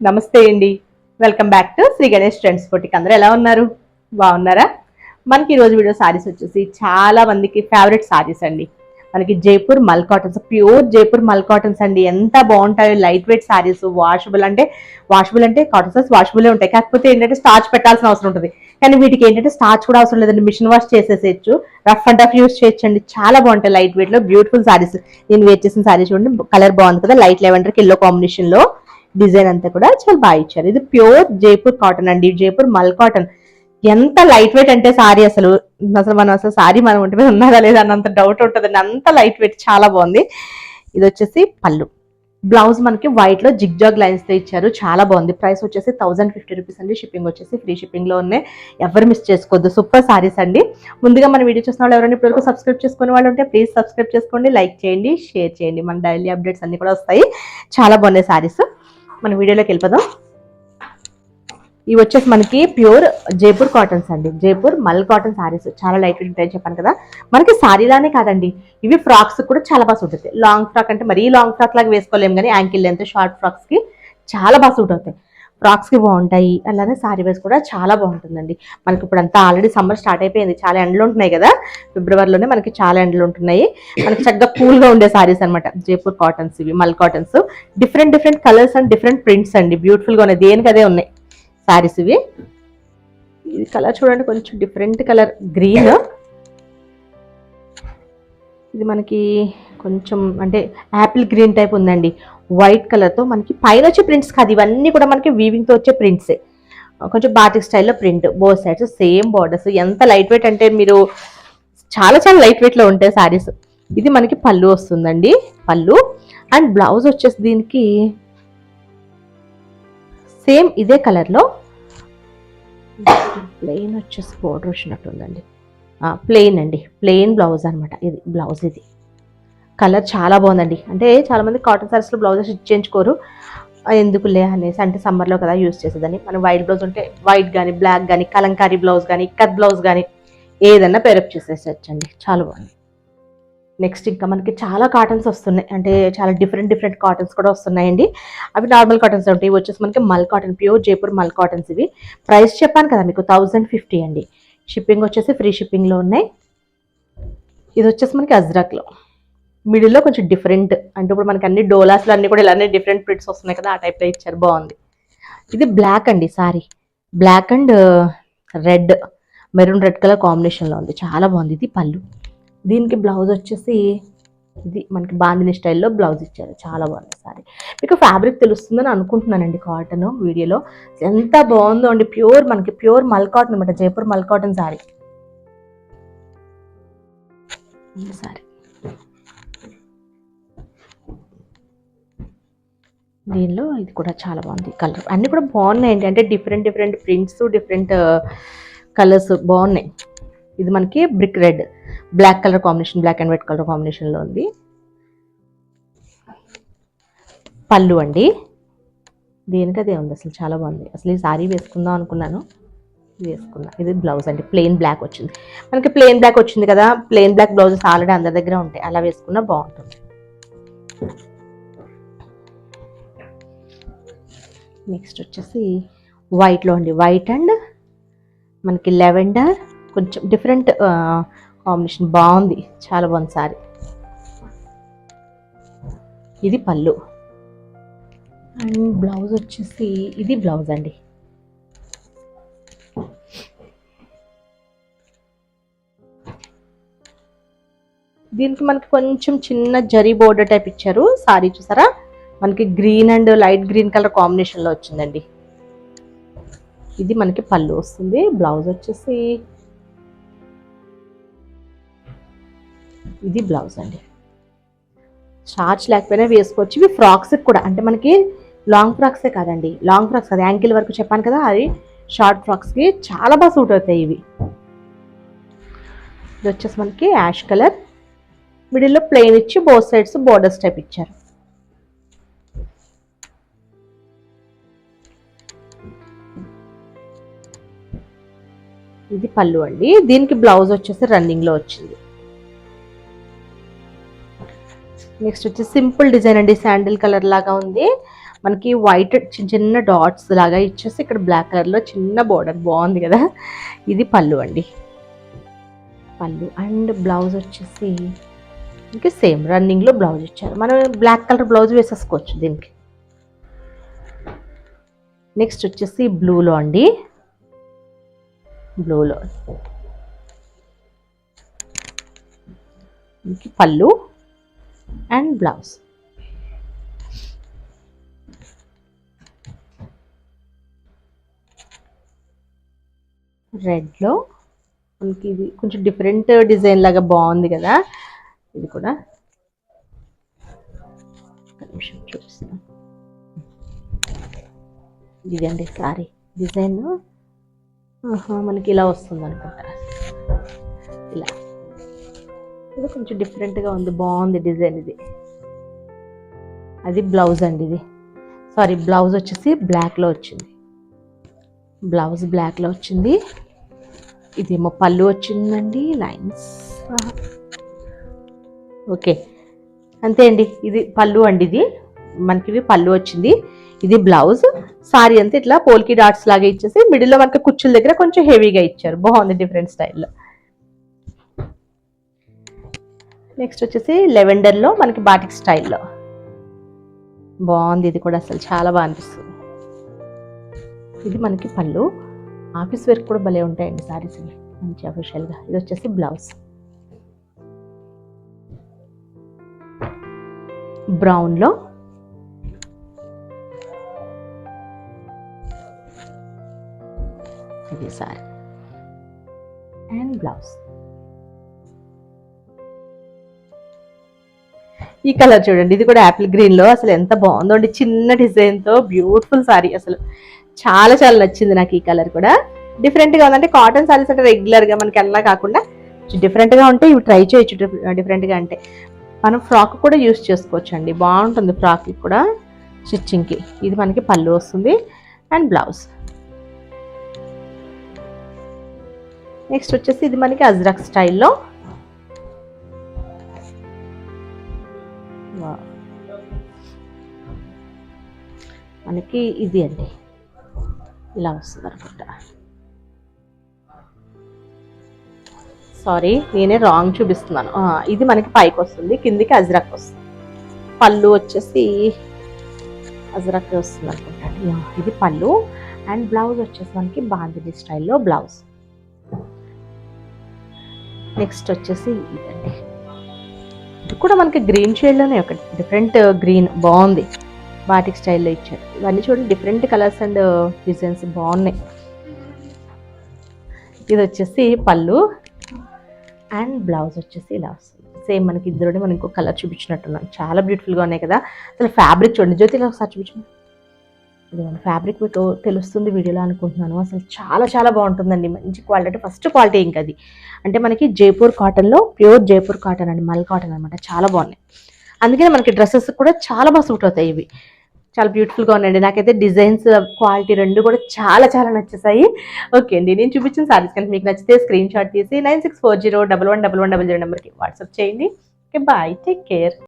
నమస్తే అండి. Welcome back to Shri Ganesh trends boutique. అందరూ ఎలా ఉన్నారు? బాగున్నారా? మనకి ఈరోజు వీడియో సారీస్ వచ్చేసి చాలా మందికి ఫేవరెట్ సారీస్ అండి. మనకి జైపూర్ మల్ కాటన్స్, ప్యూర్ జైపూర్ మల్ కాటన్స్ అండి. ఎంత బాగుంటాయో, లైట్ వెయిట్ సారీస్. వాషబుల్ అంటే కాటన్స్ వాషబుల్ ఉంటాయి. కాకపోతే ఏంటంటే స్టార్చ్ పెట్టాల్సిన అవసరం ఉంటుంది. కానీ వీటికి ఏంటంటే స్టార్చ్ కూడా అవసరం లేదండి. మిషన్ వాష్ చేసేసేయచ్చు, రఫ్ అండ్ టఫ్ యూస్ చేయొచ్చండి. చాలా బాగుంటాయి లైట్ వెయిట్ లో, బ్యూటిఫుల్ సారీస్. నేను వేర్ చేసిన సారీస్ చూడండి, కలర్ బాగుంది కదా, లైట్ లెవెండర్ ఎల్లో కాంబినేషన్ లో. డిజైన్ అంతా కూడా చాలా బాగా ఇచ్చారు. ఇది ప్యూర్ జైపూర్ కాటన్ అండి, జైపూర్ మల్ కాటన్. ఎంత లైట్ వెయిట్ అంటే సారీ అసలు సారీ మనం ఒంటి మీద ఉన్నదా లేదా అన్నంత డౌట్ ఉంటుందండి. అంత లైట్ వెయిట్, చాలా బాగుంది. ఇది వచ్చేసి పళ్ళు. బ్లౌజ్ మనకి వైట్ లో జిగ్జాగ్ లైన్స్ తో ఇచ్చారు, చాలా బాగుంది. ప్రైస్ వచ్చేసి 1050 రూపీస్ అండి. షిప్పింగ్ వచ్చేసి ఫ్రీ షిప్పింగ్ లో ఉన్నాయి. ఎవరు మిస్ చేసుకోవద్దు, సూపర్ సారీస్ అండి. ముందుగా మన వీడియో చూసిన వాళ్ళు ఎవరైనా ఇప్పటివరకు సబ్స్క్రైబ్ చేసుకునే వాళ్ళు ఉంటే ప్లీజ్ సబ్స్క్రైబ్ చేసుకోండి, లైక్ చేయండి, షేర్ చేయండి. మన డైలీ అప్డేట్స్ అన్ని కూడా వస్తాయి. చాలా బాగున్నాయి సారీస్. మన వీడియోలోకి వెళ్ళిపోదాం. ఇవి వచ్చేసి మనకి ప్యూర్ జైపూర్ కాటన్స్ అండి, జైపూర్ మల్ కాటన్ సారీస్. చాలా లైట్ వెయిట్ ఉంటాయని చెప్పాను కదా. మనకి సారీలానే కాదండి, ఇవి ఫ్రాక్స్ కూడా చాలా బాగా సూట్ అవుతాయి. లాంగ్ ఫ్రాక్ అంటే మరీ లాంగ్ ఫ్రాక్ లాగా వేసుకోలేము, కానీ యాంకిల్ లెంత్ షార్ట్ ఫ్రాక్స్ కి చాలా బాగా సూట్ అవుతాయి. ఫ్రాక్స్ కి బాగుంటాయి, అలానే సారీ వేస్ కూడా చాలా బాగుంటుందండి. మనకి ఇప్పుడు అంతా ఆల్రెడీ సమ్మర్ స్టార్ట్ అయిపోయింది, చాలా ఎండలు ఉంటున్నాయి కదా. ఫిబ్రవరిలోనే మనకి చాలా ఎండలు ఉంటున్నాయి. మనకి చక్కగా కూల్ గా ఉండే సారీస్ అనమాట జైపూర్ కాటన్స్. ఇవి మల్ cottons, different different colours and different prints అండి. బ్యూటిఫుల్ గా ఉన్నాయి, దేనికి అదే ఉన్నాయి సారీస్ ఇవి. ఇది కలర్ చూడండి, కొంచెం డిఫరెంట్ కలర్ గ్రీన్. ఇది మనకి కొంచెం అంటే యాపిల్ గ్రీన్ టైప్ ఉందండి, వైట్ కలర్ తో. మనకి పైన వచ్చే ప్రింట్స్ కాదు, ఇవన్నీ కూడా మనకి వీవింగ్ తో వచ్చే ప్రింట్సే. కొంచెం బాటిక్ స్టైల్లో print, both sides same borders. ఎంత లైట్ వెయిట్ అంటే మీరు చాలా చాలా లైట్ వెయిట్ లో ఉంటాయి సారీస్. ఇది మనకి పళ్ళు వస్తుందండి, పళ్ళు. అండ్ బ్లౌజ్ వచ్చేసి దీనికి సేమ్ ఇదే కలర్ లో ప్లెయిన్ వచ్చేసి బోర్డర్ వచ్చినట్టుందండి. ప్లెయిన్ అండి, ప్లెయిన్ బ్లౌజ్ అనమాట. ఇది బ్లౌజ్, ఇది కలర్ చాలా బాగుందండి. అంటే చాలా మంది కాటన్ సారీస్ లో బ్లౌజెస్ ఇచ్చేయించుకోరు, ఎందుకులే అనేసి. అంటే సమ్మర్ లో కదా యూస్ చేసేదని. మనం వైట్ బ్లౌజ్ ఉంటే వైట్ కానీ, బ్లాక్ కానీ, కలంకారీ బ్లౌజ్ కానీ, కట్ బ్లౌజ్ కానీ ఏదన్నా పేరప్ చేసేసచ్చండి. చాలా బాగుంది. నెక్స్ట్ ఇంకా మనకి చాలా కాటన్స్ వస్తున్నాయి, అంటే చాలా డిఫరెంట్ డిఫరెంట్ కాటన్స్ కూడా వస్తున్నాయండి. అవి నార్మల్ కాటన్స్ ఉంటాయి, ఇవి వచ్చేసి మనకి మల్ కాటన్, ప్యూర్ జైపూర్ మల్ కాటన్స్. ఇవి ప్రైస్ చెప్పాను కదా మీకు, 1050 అండి. షిప్పింగ్ వచ్చేసి ఫ్రీ షిప్పింగ్ లో ఉన్నాయి. ఇది వచ్చేసి మనకి అజ్రక్ లో, మిడిల్ లో కొంచెం డిఫరెంట్. అంటే ఇప్పుడు మనకి అన్ని డోలాస్ లో అన్ని కూడా ఇలానే డిఫరెంట్ ప్రింట్స్ వస్తున్నాయి కదా, ఆ టైప్ లో ఇచ్చారు, బాగుంది. ఇది బ్లాక్ అండి sorry, black and red, maroon red colour combination లో ఉంది, చాలా బాగుంది. ఇది పళ్ళు. దీనికి బ్లౌజ్ వచ్చేసి ఇది మనకి బాందిని స్టైల్లో బ్లౌజ్ ఇచ్చారు, చాలా బాగుంది సారీ. మీకు ఫ్యాబ్రిక్ తెలుస్తుందని అనుకుంటున్నానండి, కాటన్ వీడియోలో. ఎంత బాగుందో అండి, ప్యూర్ మనకి ప్యూర్ మల్ కాటన్ అనమాట, జైపూర్ మల్ కాటన్ సారీ. సారీ దీనిలో ఇది కూడా చాలా బాగుంది కలర్. అన్ని కూడా బాగున్నాయండి, అంటే different different prints, different colours బాగున్నాయి. ఇది మనకి brick red, black colour combination, black and white colour combination లో ఉంది. పళ్ళు అండి, దేనికి అదే ఉంది, అసలు చాలా బాగుంది. అసలు ఈ సారీ వేసుకుందాం అనుకున్నాను, వేసుకున్నా. ఇది బ్లౌజ్ అండి, ప్లెయిన్ బ్లాక్ వచ్చింది. మనకి ప్లెయిన్ బ్లాక్ వచ్చింది కదా, ప్లెయిన్ బ్లాక్ బ్లౌజెస్ ఆల్రెడీ అందరి దగ్గర ఉంటాయి, అలా వేసుకున్నా బాగుంటుంది. నెక్స్ట్ వచ్చేసి వైట్ లో అండి, వైట్ అండ్ మనకి లెవెండర్, కొంచెం డిఫరెంట్ కాంబినేషన్, బాగుంది, చాలా బాగుంది సారీ. ఇది పళ్ళు. అండ్ బ్లౌజ్ వచ్చేసి ఇది బ్లౌజ్ అండి. దీనికి మనకి కొంచెం చిన్న జరీ బోర్డర్ టైప్ ఇచ్చారు. సారీ చూసారా, మనకి green and light green colour combination లో వచ్చిందండి. ఇది మనకి పళ్ళు వస్తుంది. బ్లౌజ్ వచ్చేసి ఇది బ్లౌజ్ అండి. స్టార్చ్ లేకపోయినా వేసుకోవచ్చు. ఇవి ఫ్రాక్స్ కూడా, అంటే మనకి లాంగ్ ఫ్రాక్సే కాదండి, లాంగ్ ఫ్రాక్స్ అది యాంకిల్ వరకు చెప్పాను కదా, అది షార్ట్ ఫ్రాక్స్ కి చాలా బాగా సూట్ అవుతాయి ఇవి. ఇది వచ్చేసి మనకి యాష్ కలర్, మిడిల్ లో ప్లెయిన్ ఇచ్చి బోత్ సైడ్స్ బోర్డర్స్ టైప్ ఇచ్చారు. ఇది పళ్ళు అండి. దీనికి బ్లౌజ్ వచ్చేసి రన్నింగ్ లో వచ్చింది. నెక్స్ట్ వచ్చి సింపుల్ డిజైన్ అండి, శాండిల్ కలర్ లాగా ఉంది. మనకి వైట్ చిన్న చిన్న డాట్స్ లాగా ఇచ్చేసి ఇక్కడ బ్లాక్ కలర్లో చిన్న బోర్డర్ బాగుంది కదా. ఇది పళ్ళు అండి. పళ్ళు అండ్ బ్లౌజ్ వచ్చేసి ఇంకా సేమ్ రన్నింగ్లో బ్లౌజ్ ఇచ్చారు. మనం బ్లాక్ కలర్ బ్లౌజ్ వేసేసుకోవచ్చు దీనికి. నెక్స్ట్ వచ్చేసి బ్లూలో అండి. బ్లూలో పళ్ళు అండ్ బ్లౌజ్. రెడ్లో మనకి ఇది కొంచెం డిఫరెంట్ డిజైన్ లాగా బాగుంది కదా. ఇది కూడా నిమిషం చూపిస్తాను. ఇదండి సారీ డిజైన్ మనకి ఇలా వస్తుంది అనుకుంటా. ఇలా ఇది కొంచెం డిఫరెంట్గా ఉంది, బాగుంది డిజైన్ ఇది. అది బ్లౌజ్ అండి. ఇది సారీ బ్లౌజ్ వచ్చేసి బ్లాక్లో వచ్చింది. బ్లౌజ్ బ్లాక్లో వచ్చింది. ఇదేమో పళ్ళు వచ్చిందండి, లైన్స్. ఓకే అంతే అండి. ఇది పళ్ళు అండి. ఇది మనకి పళ్ళు వచ్చింది. ఇది బ్లౌజ్. సారీ అంతా ఇట్లా పోల్కి డాట్స్ లాగా ఇచ్చేసి మిడిల్లో మనకి కుచ్చుల దగ్గర కొంచెం హెవీగా ఇచ్చారు, బాగుంది డిఫరెంట్ స్టైల్లో. నెక్స్ట్ వచ్చేసి లెవెండర్లో మనకి బాటిక్ స్టైల్లో బాగుంది. ఇది కూడా అసలు చాలా బాగా అనిపిస్తుంది. ఇది మనకి పళ్ళు. ఆఫీస్ వేర్ కూడా భలే ఉంటాయండి సారీస్ మంచి అఫీషియల్గా. ఇది వచ్చేసి బ్లౌజ్. బ్రౌన్లో ఇది సారీ అండ్ బ్లౌజ్. ఈ కలర్ చూడండి, ఇది కూడా యాపిల్ గ్రీన్లో అసలు ఎంత బాగుందో అండి. చిన్న డిజైన్తో బ్యూటిఫుల్ సారీ, అసలు చాలా చాలా నచ్చింది నాకు. ఈ కలర్ కూడా డిఫరెంట్గా ఉందంటే కాటన్ సారీస్ అంటే రెగ్యులర్గా మనకి అలా కాకుండా డిఫరెంట్గా ఉంటే ఇవి ట్రై చేయొచ్చు. డిఫరెంట్గా అంటే మనం ఫ్రాక్ కూడా యూస్ చేసుకోవచ్చు అండి, బాగుంటుంది ఫ్రాక్కి కూడా స్టిచ్చింగ్కి. ఇది మనకి పళ్ళు వస్తుంది అండ్ బ్లౌజ్. నెక్స్ట్ వచ్చేసి ఇది మనకి అజ్రక్ స్టైల్లో మనకి ఇది అండి ఇలా వస్తుంది అనుకుంటా. సారీ నేనే రాంగ్ చూపిస్తున్నాను. ఇది మనకి పైకి వస్తుంది, కిందికి అజ్రక్ వస్తుంది. పళ్ళు వచ్చేసి అజ్రక్ వస్తుంది అనుకుంటా. ఇది పళ్ళు అండ్ బ్లౌజ్ వచ్చేసి మనకి బాందిని స్టైల్లో బ్లౌజ్. నెక్స్ట్ వచ్చేసి ఇదండి. ఇది కూడా మనకి గ్రీన్ షేడ్లోనే ఒక డిఫరెంట్ గ్రీన్ బాగుంది, బాటిక్ స్టైల్లో ఇచ్చారు. ఇవన్నీ చూడండి డిఫరెంట్ కలర్స్ అండ్ డిజైన్స్ బాగున్నాయి. ఇది వచ్చేసి పళ్ళు అండ్ బ్లౌజ్ వచ్చేసి ఇలా వస్తుంది. సేమ్ మనకి ఇద్దరు మనం ఇంకో కలర్ చూపించినట్టున్నాను. చాలా బ్యూటిఫుల్గా ఉన్నాయి కదా. అసలు ఫ్యాబ్రిక్ చూడండి, జ్యోతి ఇలా ఒకసారి చూపించండి. ఇది ఫ్యాబ్రిక్ మీకు తెలుస్తుంది వీడియోలో అనుకుంటున్నాను. అసలు చాలా చాలా బాగుంటుందండి, మంచి క్వాలిటీ. ఫస్ట్ క్వాలిటీ ఇంకా అది అంటే మనకి జైపూర్ కాటన్లో ప్యూర్ జైపూర్ కాటన్ అండి, మల్ కాటన్ అనమాట. చాలా బాగున్నాయి, అందుకనే మనకి డ్రెస్సెస్ కూడా చాలా బాగా సూట్ అవుతాయి. ఇవి చాలా బ్యూటిఫుల్గా ఉన్నాయండి. నాకైతే డిజైన్స్ క్వాలిటీ రెండు కూడా చాలా చాలా నచ్చేసాయి. ఓకే అండి, నేను చూపించిన సారీస్ కనుక మీకు నచ్చితే స్క్రీన్ షాట్ తీసి 9640111100 నెంబర్కి వాట్సాప్ చేయండి. Okay bye, take care.